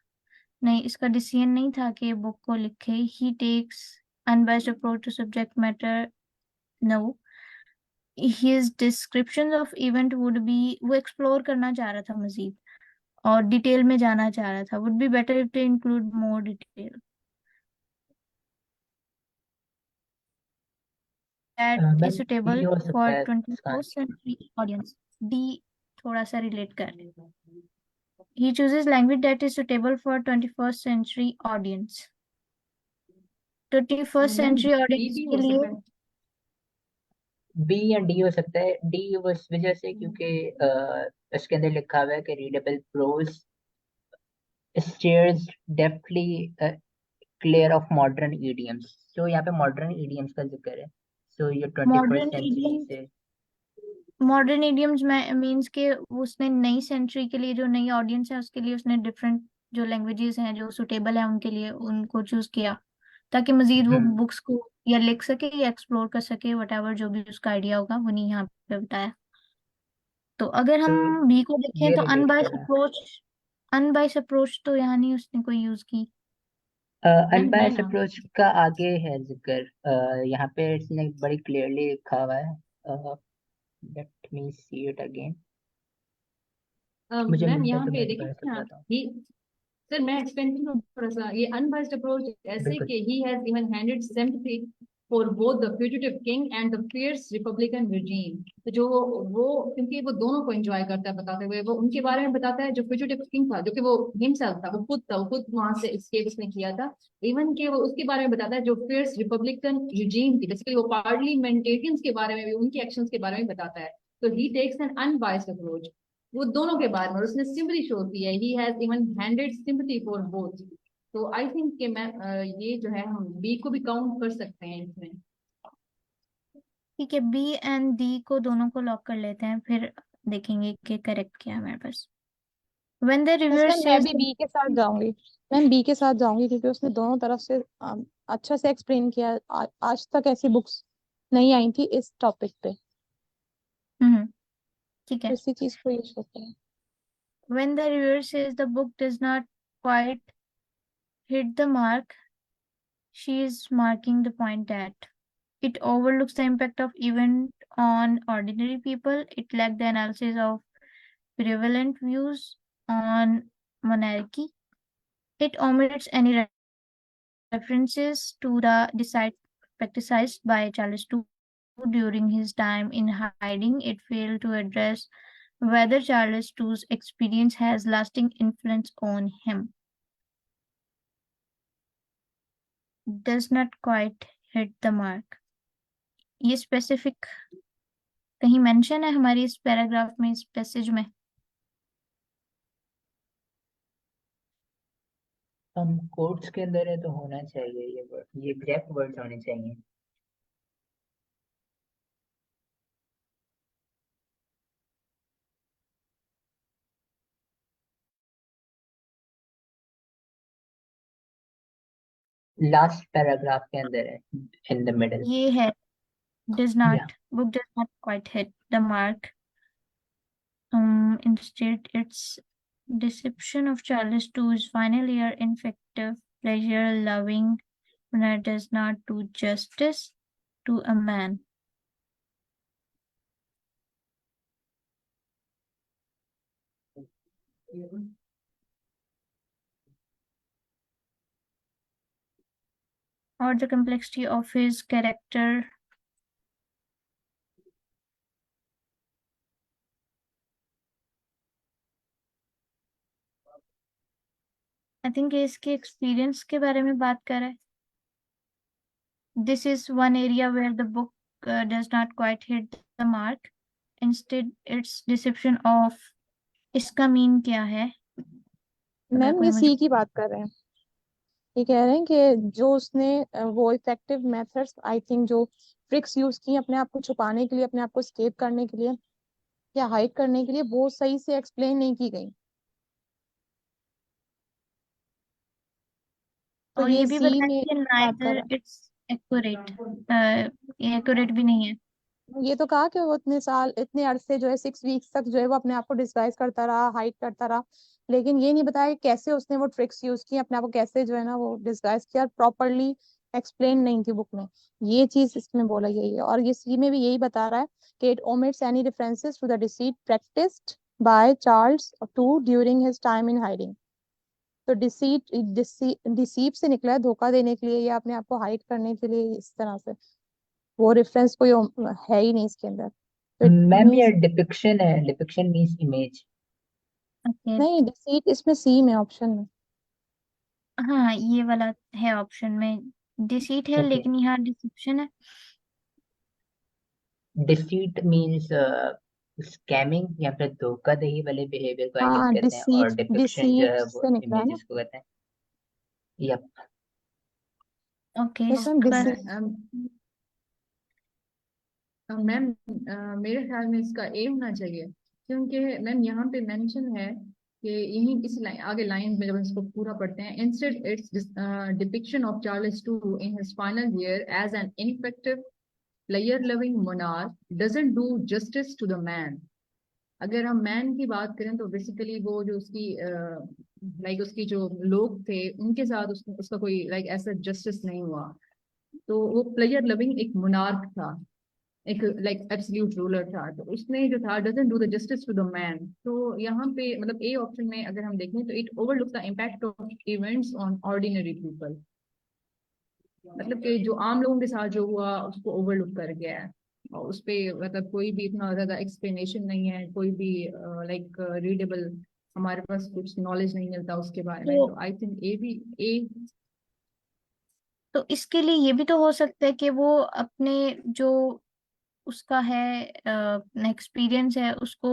नहीं, इसका डिसीजन नहीं था कि बुक को लिखे. He takes unbiased approach to subject matter, no. His description of event would be, वो एक्सप्लोर करना चाह रहा था मजीद और डिटेल में जाना चाह रहा था. Would be better if two include more detail. That ma'am is D suitable हो for सकता है इसका 21st answer. century audience. D थोड़ा सा रिलेट कर. He chooses language that is suitable for 21st century audience. 21st ma'am century be audience भी के हो लिए सकता है. बी या डी हो सकता है। डी वो इस वजह से क्योंकि इसके अंदर लिखा हुआ है कि readable prose steers deftly clear of modern idioms. तो यहाँ पे मॉडर्न ईडियम्स का जिक्र है। सो ये 21st मॉडर्न सेंचुरी इडियम्स, से। मॉडर्न इडियम्स मीन्स के उसने नई सेंचुरी के लिए जो नई ऑडियंस है उसके लिए उसने डिफरेंट जो लैंग्वेजेस हैं जो सुटेबल है उनके लिए उनको चूज किया ताकि मजीद वो हम्म। बुक्स को या लिख सके या एक्सप्लोर कर सके. वट जो भी उसका आइडिया होगा वो नहीं यहाँ पे बताया. तो अगर तो हम बी को देखें ये तो रिलेट अनबाइस कर रहा अप्रोच, अनबाइस अप्रोच तो यहाँ नहीं उसने कोई यूज की. है। मैम है अनबायस्ड ना. अप्रोच का आगे है जिक्र। यहाँ पे इसने बड़ी क्लियरली लिखा हुआ है। Let me see it again. मुझे मैम मिलता है यहाँ तो पे मैं देखिए दोबारा से ना, बताता हूँ। ही, सर मैं एक्सपेंड करूँ थोड़ा सा. ये अनबाइस्ड अप्रोच ऐसे बिल्कुल। कि he has even handed sympathy for both the fugitive king and the fierce republican regime. तो जो वो क्योंकि वो दोनों को एंजॉय करता है बताते हुए, वो उनके बारे में बताता है जो फ्यूजिटिव किंग था, जो कि वो हिमसेल्फ था, वो खुद था, वो खुद वहां से एस्केप उसने किया था. इवन के वो उसके बारे में बताता है जो फियर्स रिपब्लिकन रिजीम थी, बेसिकली वो पार्लियामेंटेरियंस के बारे में भी, उनके एक्शंस के बारे में बताता है. तो ही टेक्स एन अनबाइस्ड अप्रोच वो दोनों के बारे में, और उसने सिंपली शो की है. ही has even handed sympathy for both. तो आई थिंक कि मैं ये जो है हम बी को भी काउंट कर सकते हैं इसमें. ठीक है, बी एंड डी को दोनों को लॉक कर लेते हैं, फिर देखेंगे कि करेक्ट क्या है हमारे पास. When the बस reviewer मैम मैं says भी बी के साथ जाऊंगी। मैम बी के साथ जाऊंगी क्योंकि उसने दोनों तरफ से अच्छा से एक्सप्लेन किया। आज तक ऐसी बुक्स नहीं आई थी इस टॉपिक पे, हम्म, ठीक तो है. इसी चीज को यूज करते हैं। When the reviewer says the book does not quite hit the mark, she is marking the point that it overlooks the impact of event on ordinary people. It lacked the analysis of prevalent views on monarchy. It omits any references to the decide practiced by Charles II during his time in hiding. It failed to address whether Charles II's experience has lasting influence on him. Does not quite hit the mark. ये specific कहीं mention है हमारी इस paragraph में, इस passage में? हम courts के अंदर है तो होना चाहिए ये वर्ड, ये एग्जैक्ट वर्ड्स होने चाहिए। लास्ट पैराग्राफ के अंदर है, इन द मिडल। ये है does या not, book does not quite hit the mark. Instead, its deception of Charles II's final year infective, pleasure-loving manner does not do justice to a man. Or the complexity of his character. I think इसके experience के बारे में बात कर रहा है. This is one area where the book does not quite hit the mark. Instead, its deception of इसका mean क्या है? अगर मैम कोई ये मुझे, सी की बात कर रहे हैं। ये कह रहे हैं कि जो उसने वो इफेक्टिव मेथड्स आई थिंक जो ट्रिक्स यूज की अपने आप को छुपाने के लिए, अपने आप को स्केप करने के लिए या हाइड करने के लिए, वो सही से एक्सप्लेन नहीं की गई। तो और ये ये भी सी बताया में कि बात कर neither रहा है। it's accurate, ये accurate भी नहीं है. ये तो कहा कि वो इतने साल इतने अरसे जो है 6 वीक्स तक जो है वो अपने आप को डिस्गाइज करता रहा, हाइड करता रहा, लेकिन ये नहीं बताया कि कैसे उसने वो ट्रिक्स यूज की, अपने आप को कैसे जो है ना वो डिस्गाइज किया, प्रॉपरली एक्सप्लेन नहीं थी बुक में। ये चीज इसमें बोला गई है, और ये सी में भी यही बता रहा है कि it omits any references to the deceit practised by Charles to during his time in hiding. तो डिसीट से निकला है धोखा देने के लिए या अपने आप को हाइड करने के लिए, इस तरह से वो रेफरेंस कोई है ही नहीं इसके अंदर, तो इट मैम ये मीन्स डिपिक्शन है, डिपिक्शन मीन्स इमेज। ओके। नहीं, डिसीट इसमें सी में ऑप्शन में। हाँ, ये वाला है ऑप्शन में, डिसीट है ओके, लेकिन यहाँ डिसेप्शन है। डिसीट मीन्स स्कैमिंग या फिर धोखाधड़ी वाले बिहेवियर को आई गेस हाँ, कहते हैं, और डिसीट डिपिक्शन जो डिसीट है वो से निकला है ना। इमेजेस को कहते हैं। यप। ओके, यस मैम, इसका डिसीट। मैम मेरे ख्याल में इसका ए होना चाहिए, क्योंकि मैम यहाँ पे मेंशन है कि यहीं इस लाइन आगे लाइन में जब इसको पूरा पढ़ते हैं, instead its depiction of Charles too in his final year as an ineffective player loving monarch doesn't do justice to the man. अगर हम मैन की बात करें तो बेसिकली वो जो उसकी लाइक उसकी जो लोग थे उनके साथ उसका कोई लाइक ऐसा जस्टिस नहीं हुआ। तो वो प्लेयर लविंग एक मोनार्क था, एक लाइक एब्सोल्यूट रूलर था, तो उसने जो था doesn't do the justice to the man. तो यहाँ पे मतलब ए ऑप्शन में अगर हम देखें तो it overlooks the impact of events on ordinary people, मतलब कि जो आम लोगों के साथ जो हुआ उसको ओवरलुक कर गया है, और उस पे मतलब कोई भी इतना ज्यादा एक्सप्लेनेशन नहीं है, कोई भी लाइक रीडेबल हमारे पास कुछ नॉलेज नहीं मिलता उसके बारे में। तो तो आई थिंक ए भी ए। तो इसके लिए ये भी तो हो सकता है कि वो अपने जो उसका है एक्सपीरियंस है, उसको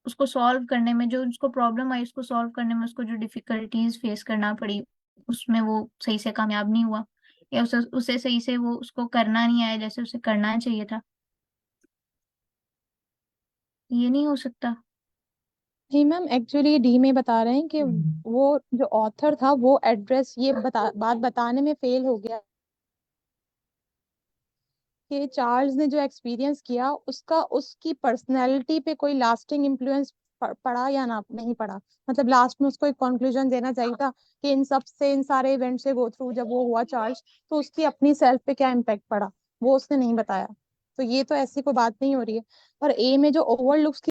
उसको सॉल्व करने में, जो उसको प्रॉब्लम आई उसको सॉल्व करने में, उसको जो डिफिकल्टीज फेस करना पड़ी उसमें वो सही से कामयाब नहीं हुआ, या उसे उसे सही से वो उसको करना नहीं आया जैसे उसे करना चाहिए था। ये नहीं हो सकता। नहीं मैम, एक्चुअली डी में बता रहे हैं कि वो जो ऑथर था वो एड्रेस ये बात बताने में फेल हो गया कि चार्ल्स ने जो एक्सपीरियंस किया उसका उसकी पर्सनैलिटी पे कोई लास्टिंग इन्फ्लुएंस पड़ा या ना नहीं पड़ा। मतलब लास्ट में उसको एक कंक्लूजन देना चाहिए था कि इन सब से, इन सारे इवेंट से गो थ्रू जब वो हुआ चार्ल्स, तो उसकी अपनी सेल्फ पे क्या इम्पैक्ट पड़ा, वो उसने नहीं बताया। तो ये तो ऐसी कोई बात नहीं हो रही है। और ए में जो ओवरलुक्स